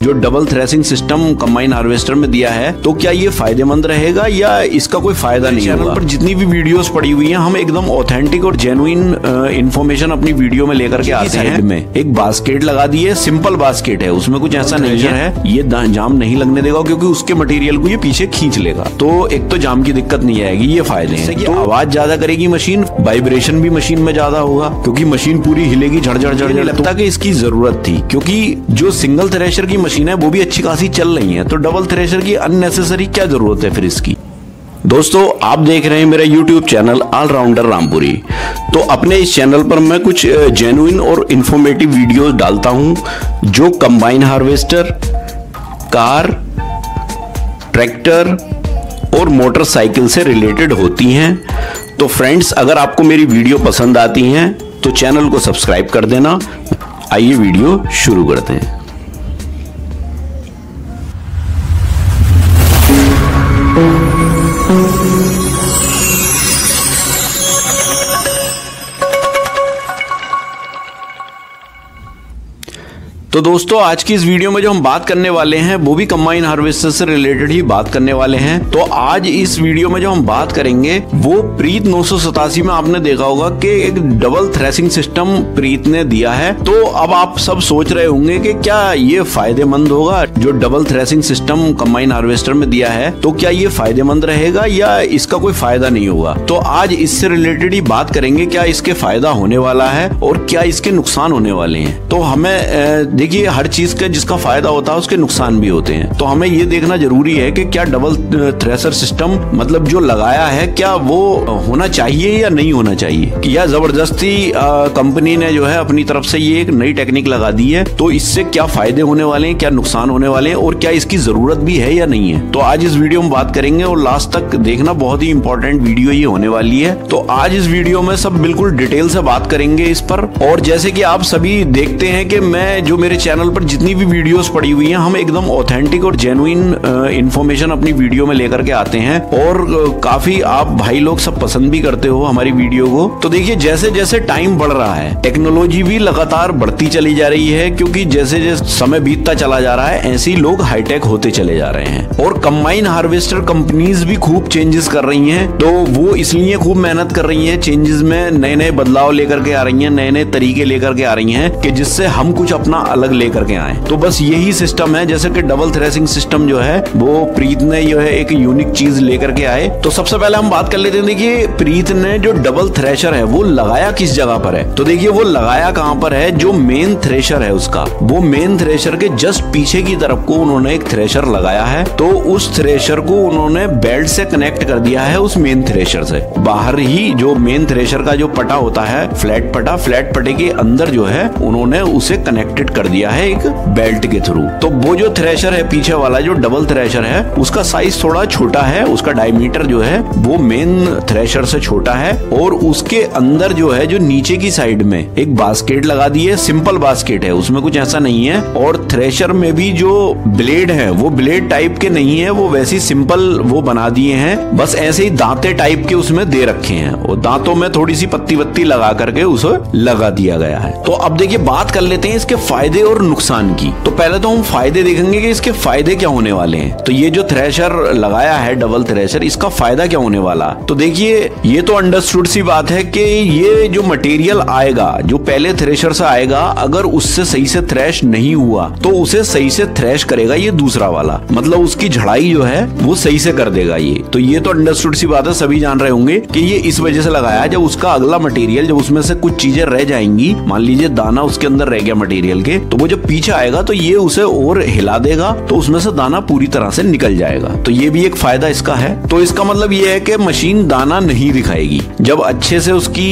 जो double threshing system combine harvester में दिया है, तो क्या ये फायदेमंद रहेगा या इसका कोई फायदा नहीं होगा। चैनल पर जितनी भी वीडियोस पड़ी हुई हैं, हम एकदम ऑथेंटिक और जेन्युइन इंफॉर्मेशन अपनी वीडियो में लेकर के आते हैं। में एक बास्केट लगा दी है, सिंपल बास्केट है, उसमें कुछ ऐसा नहीं है, ये जाम नहीं लगने देगा क्योंकि उसके मटेरियल को ये पीछे खींच लेगा, तो एक तो जाम की दिक्कत नहीं आएगी। ये फायदे हैं। तो आवाज ज्यादा करेगी मशीन, वाइब्रेशन भी मशीन में ज्यादा होगा क्योंकि मशीन पूरी हिलेगी, झड़झड़ झड़झड़। लगता कि इसकी जरूरत थी क्योंकि जो सिंगल थ्रेशर की मशीन है वो भी अच्छी खासी चल रही है, तो डबल थ्रेशर की अननेसेसरी क्या जरूरत है फिर इसकी। दोस्तों, आप देख रहे हैं मेरा YouTube चैनल ऑलराउंडर रामपुरी। तो अपने इस चैनल पर मैं कुछ जेन्युइन और इंफॉर्मेटिव वीडियोस डालता हूं जो कंबाइन हार्वेस्टर, कार, ट्रैक्टर और मोटरसाइकिल से रिलेटेड होती हैं। तो फ्रेंड्स, अगर आपको मेरी वीडियो पसंद आती हैं तो चैनल को सब्सक्राइब कर देना। आइए वीडियो शुरू करते हैं। तो दोस्तों, आज की इस वीडियो में जो हम बात करने वाले हैं वो भी कंबाइन हार्वेस्टर से रिलेटेड ही बात करने वाले हैं। तो आज इस वीडियो में जो हम बात करेंगे वो प्रीत 987 में आपने देखा होगा कि एक डबल थ्रेसिंग सिस्टम प्रीत ने दिया है। तो अब आप सब सोच रहे होंगे कि क्या ये फायदेमंद होगा, जो double threshing system combine harvester में दिया है, तो क्या ये फायदेमंद रहेगा या इसका कोई फायदा नहीं होगा। तो आज इससे रिलेटेड ही बात करेंगे, क्या इसके फायदा होने वाला है और क्या इसके नुकसान होने वाले हैं। तो हमें देखिए, हर चीज का जिसका फायदा होता है उसके नुकसान भी होते हैं। तो हमें ये देखना जरूरी है कि क्या डबल थ्रेशर सिस्टम मतलब जो लगाया है, क्या वो होना चाहिए या नहीं होना चाहिए, या जबरदस्ती कंपनी ने जो है अपनी तरफ से ये एक नई टेक्निक लगा दी है। तो इससे क्या फायदे होने वाले हैं, क्या नुकसान होने वाले हैं और क्या इसकी जरूरत भी है या नहीं है। तो आज इस वीडियो में बात करेंगे और लास्ट तक देखना, बहुत ही इंपॉर्टेंट वीडियो ये होने वाली है। तो आज इस वीडियो में सब बिल्कुल डिटेल से बात करेंगे इस पर। और जैसे कि आप सभी देखते हैं कि मैं जो मेरे चैनल पर जितनी भी वीडियोस पड़ी हुई हैं, हम एकदम ऑथेंटिक और जेन्युइन इंफॉर्मेशन अपनी वीडियो में लेकर के आते हैं और काफी आप भाई लोग सब पसंद भी करते हो हमारी वीडियो को। तो देखिए, जैसे जैसे टाइम बढ़ रहा है, टेक्नोलॉजी भी लगातार बढ़ती चली जा रही है क्योंकि जैसे जैसे समय बीतता चला जा रहा है, ऐसे ही लोग हाईटेक होते चले जा रहे हैं। और कंबाइन हार्वेस्टर कंपनीज भी खूब चेंजेस कर रही हैं, तो वो इसलिए खूब मेहनत कर रही हैं चेंजेस में, नए नए बदलाव लेकर के आ रही हैं, नए नए तरीके लेकर के आ रही हैं कि जिससे हम कुछ अपना अलग लेकर के आए। तो बस यही सिस्टम है, जैसे कि डबल थ्रेसिंग सिस्टम जो है वो प्रीत ने जो है एक यूनिक चीज लेकर के आए। तो सबसे पहले हम बात कर लेते हैं। देखिए, प्रीत ने जो डबल थ्रेशर है वो लगाया किस जगह पर है। तो देखिए, वो लगाया कहां पर है, जो मेन थ्रेशर है उसका, वो मेन थ्रेशर के जस्ट पीछे की तरफ को उन्होंने एक थ्रेशर लगाया है। तो उस थ्रेशर को उन्होंने बेल्ट से कनेक्ट कर दिया है उस मेन थ्रेशर से। बाहर ही जो मेन थ्रेशर का जो पटा होता है, फ्लैट पटे के अंदर जो है उन्होंने उसे कनेक्टेड कर दिया है एक बेल्ट के थ्रू। तो वो जो थ्रेशर है पीछे वाला, जो डबल थ्रेशर है, उसका साइज थोड़ा छोटा है, उसका डायमीटर जो है वो मेन थ्रेशर से छोटा है। और उसके अंदर जो है, जो नीचे की साइड में एक बास्केट लगा दी है, सिंपल बास्केट है, उसमें कुछ ऐसा नहीं है। और थ्रेशर में भी जो ब्लेड है वो ब्लेड टाइप के नहीं है, वो वैसी सिंपल वो बना दिए हैं, बस ऐसे ही दांते टाइप के उसमें दे रखे हैं और दांतों में थोड़ी सी पत्ती लगा करके उसे लगा दिया गया है। तो अब देखिए, बात कर लेते हैं इसके फायदे और नुकसान की। तो पहले तो हम फायदे देखेंगे कि इसके फायदे क्या होने वाले हैं। तो ये जो थ्रेशर लगाया है डबल थ्रेशर, इसका फायदा क्या होने वाला। तो देखिए, ये तो अंडरस्टूड सी बात है कि ये जो मटेरियल आएगा, जो पहले थ्रेशर से आएगा, अगर उससे सही से थ्रेश नहीं हुआ तो उसे सही से थ्रेश करेगा ये दूसरा वाला, मतलब उसकी झड़ाई जो है वो सही से कर देगा ये। तो ये तो अंडरस्टूड सी बात है, सभी जान रहे होंगे कि ये इस वजह से लगाया। जब उसका अगला मटेरियल, जब उसमें से कुछ चीजें रह जाएंगी, मान लीजिए दाना उसके अंदर रह गया मटेरियल के, तो वो जब पीछे आएगा तो ये उसे और हिला देगा, तो उसमें से दाना पूरी तरह से निकल जाएगा। तो ये भी एक फायदा इसका है। तो इसका मतलब ये है कि मशीन दाना नहीं दिखाएगी। जब अच्छे से उसकी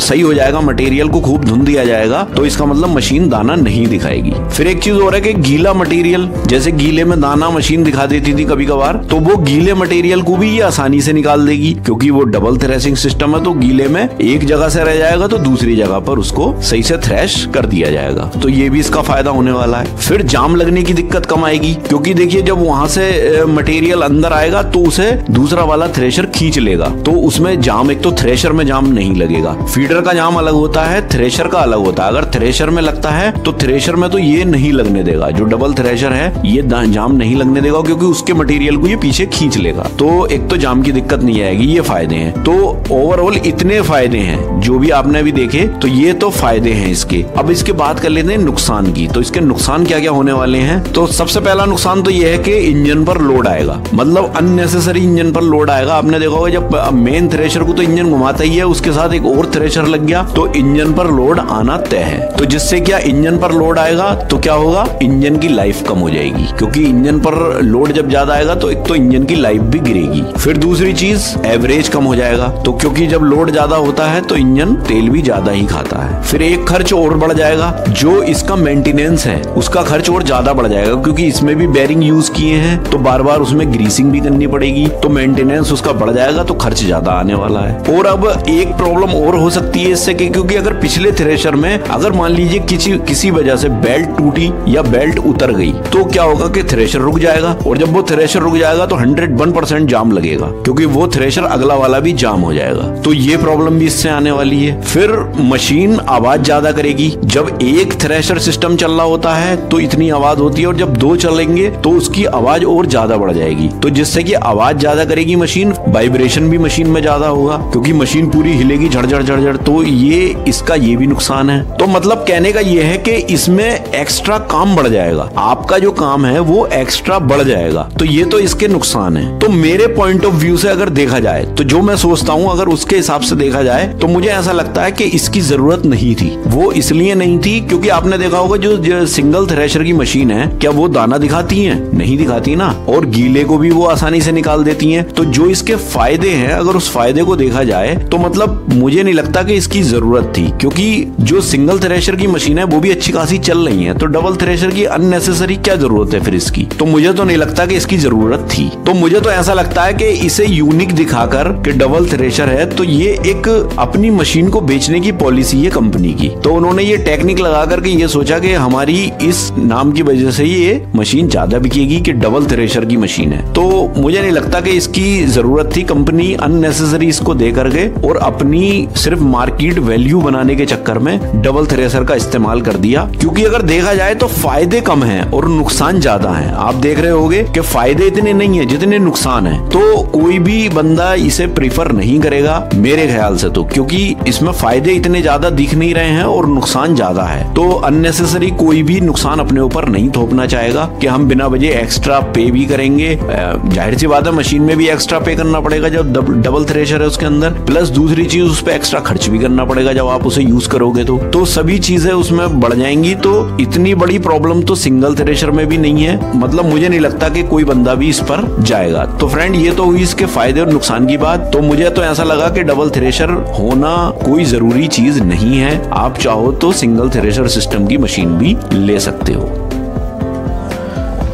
सही हो जाएगा, मटेरियल को खूब धुन दिया जाएगा, तो इसका मतलब मशीन दाना नहीं दिखाएगी। फिर एक चीज और है कि गीला मटेरियल, जैसे गीले में दाना मशीन दिखा देती थी कभी कभार, तो वो गीले मटेरियल को भी ये आसानी से निकाल देगी क्योंकि वो डबल थ्रेसिंग सिस्टम है। तो गीले में एक जगह से रह जाएगा तो दूसरी जगह पर उसको सही से थ्रेश कर दिया जाएगा। तो ये भी इसका फायदा होने वाला है। फिर जाम लगने की दिक्कत कम आएगी, क्योंकि देखिए जब वहां से मटेरियल अंदर आएगा तो उसे दूसरा वाला थ्रेशर खींच लेगा, तो उसमें जाम, एक तो थ्रेशर में जाम नहीं लगेगा। फीडर का जाम अलग होता है, थ्रेशर का अलग होता है। अगर थ्रेशर में लगता है तो थ्रेशर में तो ये नहीं लगने देगा, जो डबल थ्रेशर है ये जाम नहीं लगने देगा, क्योंकि उसके मटेरियल को ये पीछे खींच लेगा। तो एक तो जाम की दिक्कत नहीं आएगी, ये फायदे हैं। तो ओवरऑल इतने फायदे हैं जो भी आपने अभी देखे, तो ये तो फायदे हैं इसके। अब इसके बात कर लेते हैं नुकसान की। तो इसके नुकसान क्या क्या होने वाले हैं। तो सबसे पहला नुकसान तो ये है कि इंजन पर लोड आएगा, मतलब अननेसेसरी इंजन पर लोड आएगा। आपने देखा होगा जब मेन थ्रेशर को तो इंजन घुमाता ही है, उसके साथ एक और थ्रेशर लग गया तो इंजन पर लोड आना तय है। तो जिससे क्या इंजन पर लोड आएगा तो क्या होगा, इंजन की लाइफ कम हो जाएगी, क्योंकि इंजन पर लोड जब ज्यादा आएगा तो एक तो इंजन की लाइफ भी गिरेगी। फिर दूसरी चीज एवरेज कम हो जाएगा, तो क्योंकि जब लोड ज्यादा होता है तो इंजन तेल भी ज्यादा ही खाता है। फिर एक खर्च और बढ़ जाएगा, जो इसका मेंटेनेंस है उसका खर्च और ज्यादा बढ़ जाएगा, क्योंकि इसमें भी बेरिंग यूज किए हैं तो बार बार उसमें ग्रीसिंग भी करनी पड़ेगी, तो मेंटेनेंस उसका बढ़ जाएगा, तो खर्च ज्यादा आने वाला है। और अब एक प्रॉब्लम और हो सकती है इससे, क्योंकि अगर पिछले थ्रेशर में अगर मान लीजिए किसी वजह से बेल्ट टूटी या बेल्ट उतर गई तो क्या होगा कि थ्रेशर रुक जाएगा, और जब वो थ्रेशर रुक जाएगा तो 101% जाम लगेगा, क्योंकि वो थ्रेशर अगला वाला भी जाम हो जाएगा। तो ये प्रॉब्लम भी इससे आने वाली है। फिर मशीन आवाज ज्यादा करेगी। जब एक थ्रेशर सिस्टम चल रहा होता है तो इतनी आवाज होती है, और जब दो चलेंगे तो उसकी आवाज और ज्यादा बढ़ जाएगी। तो जिससे कि आवाज ज्यादा करेगी मशीन, वाइब्रेशन भी मशीन में ज्यादा होगा, क्योंकि मशीन पूरी हिलेगी झड़झड़ झड़झड़। तो ये इसका ये भी नुकसान है। तो मतलब कहने का ये है कि इसमें एक्स्ट्रा काम बढ़ जाएगा, आपका जो काम है वो एक्स्ट्रा बढ़ जाएगा। तो ये तो इसके नुकसान है। तो मेरे पॉइंट ऑफ व्यू से अगर देखा जाए, तो जो मैं सोचता हूँ अगर उसके हिसाब से देखा जाए, तो मुझे ऐसा लगता है कि इसकी जरूरत नहीं थी। वो इसलिए नहीं थी क्योंकि आपने देखा होगा जो सिंगल थ्रेशर की मशीन है, क्या वो दाना दिखाती है? नहीं दिखाती ना, और गीले को भी वो आसानी से निकाल देती हैं। तो जो इसके फायदे हैं, अगर उस फायदे को देखा जाए तो मतलब मुझे नहीं लगता कि इसकी जरूरत थी, क्योंकि जो सिंगल थ्रेशर की मशीन है वो भी अच्छी खासी चल रही है। तो डबल थ्रेशर की अननेसेसरी क्या जरूरत है फिर इसकी? तो मुझे तो नहीं लगता कि इसकी जरूरत थी। तो मुझे तो ऐसा लगता है कि इसे यूनिक दिखाकर कि डबल थ्रेशर है, तो ये एक अपनी मशीन को बेचने की पॉलिसी है कंपनी की। तो उन्होंने ये टेक्निक लगा करके ये सोचा कि हमारी इस नाम की वजह से ये मशीन ज्यादा बिकेगी कि डबल थ्रेशर की मशीन है। तो मुझे नहीं लगता कि इसकी जरूरत थी। कंपनी अननेसेसरी इसको दे करके और अपनी सिर्फ मार्केट वैल्यू बनाने के चक्कर में डबल थ्रेशर का इस्तेमाल कर दिया। क्योंकि अगर देखा जाए तो फायदे कम हैं और नुकसान ज्यादा हैं। आप देख रहे होगे कि फायदे इतने नहीं है जितने नुकसान है। तो कोई भी बंदा इसे प्रीफर नहीं करेगा मेरे ख्याल से, तो क्योंकि इसमें फायदे इतने ज्यादा दिख नहीं रहे हैं और नुकसान ज्यादा है। तो अननेसेसरी कोई भी नुकसान अपने ऊपर नहीं थोपना चाहेगा कि हम बिना वजह एक्स्ट्रा पे भी करेंगे। जाहिर सी बात है मशीन में भी एक्स्ट्रा पे करना पड़ेगा जब डबल थ्रेशर है उसके अंदर, प्लस दूसरी चीज उस पर एक्स्ट्रा खर्च भी करना पड़ेगा जब आप उसे यूज करोगे। तो सभी चीजें उसमें बढ़ जाएंगी। तो इतनी बड़ी प्रॉब्लम तो सिंगल थ्रेशर में भी नहीं है। मतलब मुझे नहीं लगता कि कोई बंदा भी इस पर जाएगा। तो फ्रेंड ये तो हुई इसके फायदे और नुकसान की बात। तो मुझे तो ऐसा लगा कि डबल थ्रेशर होना कोई जरूरी चीज नहीं है। आप चाहो तो सिंगल थ्रेशर सिस्टम की मशीन भी ले सकते हो।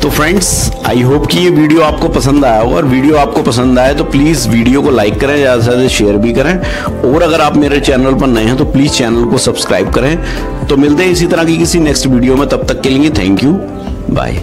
तो फ्रेंड्स आई होप कि ये वीडियो आपको पसंद आया होगा, और वीडियो आपको पसंद आए तो प्लीज वीडियो को लाइक करें, ज्यादा से ज्यादा शेयर भी करें, और अगर आप मेरे चैनल पर नए हैं तो प्लीज चैनल को सब्सक्राइब करें। तो मिलते हैं इसी तरह की किसी नेक्स्ट वीडियो में, तब तक के लिए थैंक यू, बाय।